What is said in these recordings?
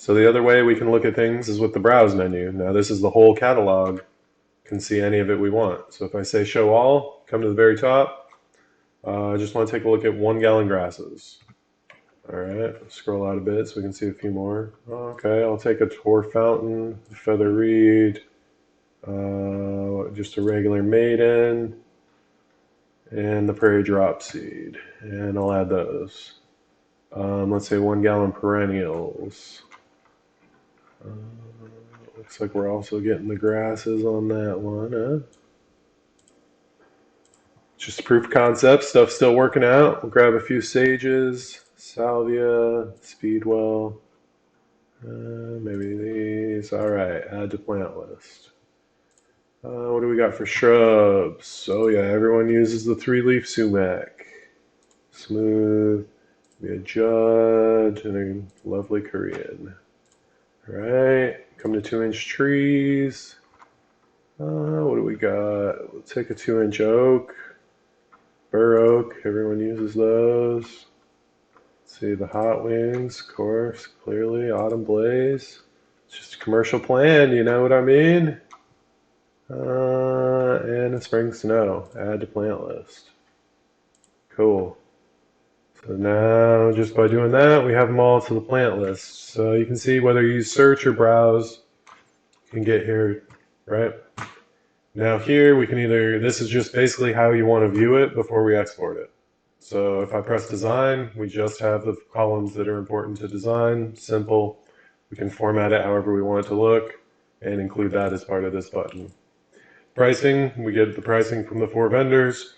So the other way we can look at things is with the browse menu. Now this is the whole catalog. Can see any of it we want. So if I say show all, come to the very top. I just want to take a look at 1 gallon grasses. All right, scroll out a bit so we can see a few more. Okay, I'll take a Tor Fountain, Feather Reed, just a regular Maiden, and the Prairie Drop Seed, and I'll add those. Let's say 1 gallon perennials. Looks like we're also getting the grasses on that one, huh? Just proof of concept, stuff still working out. We'll grab a few sages, salvia, speedwell, maybe these. All right, add to plant list. What do we got for shrubs? Oh yeah, everyone uses the 3-leaf sumac. Smooth, be a judge, and a lovely Korean. All right, come to 2-inch trees. What do we got? We'll take a 2-inch oak. Bur oak, everyone uses those. Let's see the hot wings, of course, clearly. Autumn blaze. It's just a commercial plan, you know what I mean? And a spring snow. Add to plant list. Cool. So now, just by doing that, we have them all to the plant list. So you can see whether you use search or browse, you can get here, right? Now here we can either, this is just basically how you want to view it before we export it. So if I press design, we just have the columns that are important to design, simple. We can format it however we want it to look and include that as part of this button. Pricing, we get the pricing from the 4 vendors.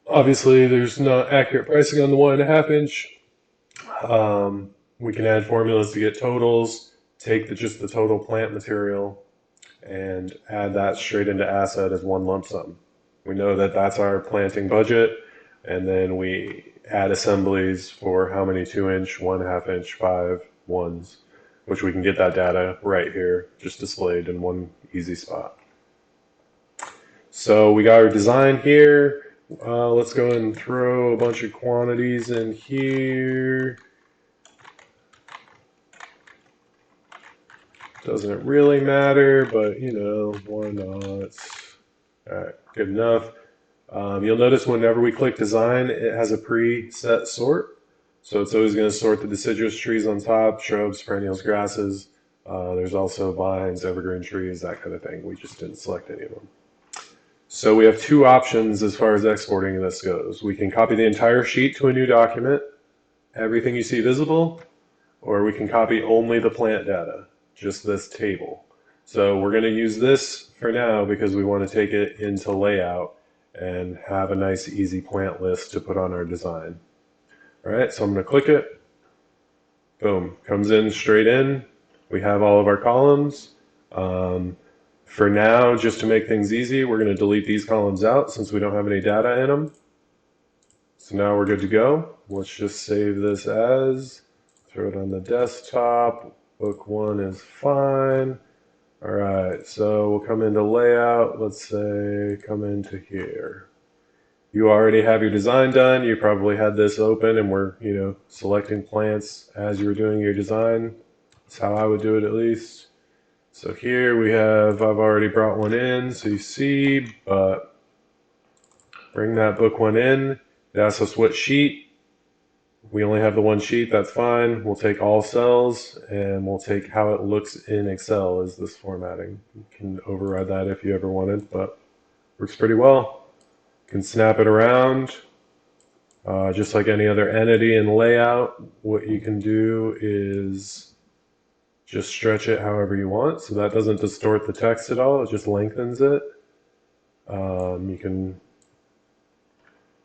Obviously there's not accurate pricing on the 1.5 inch. We can add formulas to get totals, take just the total plant material and add that straight into asset as one lump sum. We know that that's our planting budget, and then we add assemblies for how many 2-inch, 1.5 inch, 5 ones, which we can get that data right here, just displayed in one easy spot. So we got our design here. Let's go and throw a bunch of quantities in here. Doesn't really matter, but you know, why not? All right, good enough. You'll notice whenever we click design, it has a preset sort. So it's always going to sort the deciduous trees on top, shrubs, perennials, grasses. There's also vines, evergreen trees, that kind of thing. We just didn't select any of them. So we have 2 options as far as exporting this goes. We can copy the entire sheet to a new document, everything you see visible, or we can copy only the plant data, just this table. So we're going to use this for now because we want to take it into layout and have a nice easy plant list to put on our design. All right, so I'm going to click it. Boom, comes in straight in. We have all of our columns. For now, just to make things easy, we're going to delete these columns out since we don't have any data in them. So now we're good to go. Let's just save this as, throw it on the desktop. Book 1 is fine. All right, so we'll come into layout. Let's say come into here. You already have your design done. You probably had this open and we're, selecting plants as you were doing your design. That's how I would do it at least. So here we have, I've already brought one in, so you see, but bring that book 1 in. It asks us what sheet. We only have the 1 sheet, that's fine. We'll take all cells and we'll take how it looks in Excel as this formatting. You can override that if you ever wanted, but works pretty well. You can snap it around. Just like any other entity in layout, what you can do is just stretch it however you want. So that doesn't distort the text at all, it just lengthens it. You can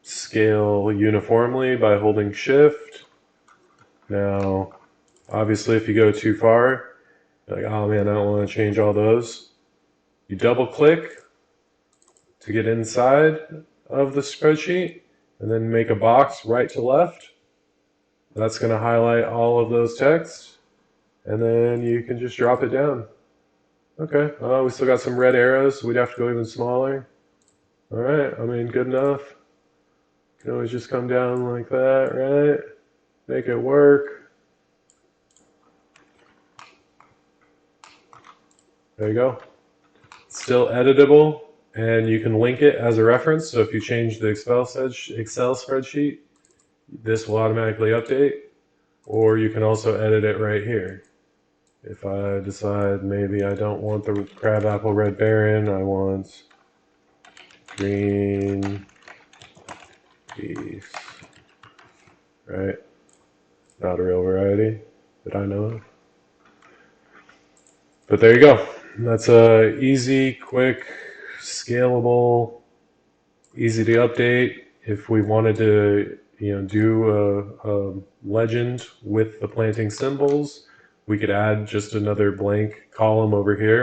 scale uniformly by holding shift. Now, obviously if you go too far, you're like, oh man, I don't want to change all those. You double click to get inside of the spreadsheet and then make a box right to left. That's going to highlight all of those texts and then you can just drop it down. Okay, we still got some red arrows, so we'd have to go even smaller. All right, I mean, good enough. You can always just come down like that, right? Make it work. There you go. It's still editable, and you can link it as a reference. So if you change the Excel spreadsheet, this will automatically update, or you can also edit it right here. If I decide maybe I don't want the crabapple red baron, I want green peace, right? Not a real variety that I know of. But there you go. That's a easy, quick, scalable, easy to update. If we wanted to, do a legend with the planting symbols, we could add just another blank column over here.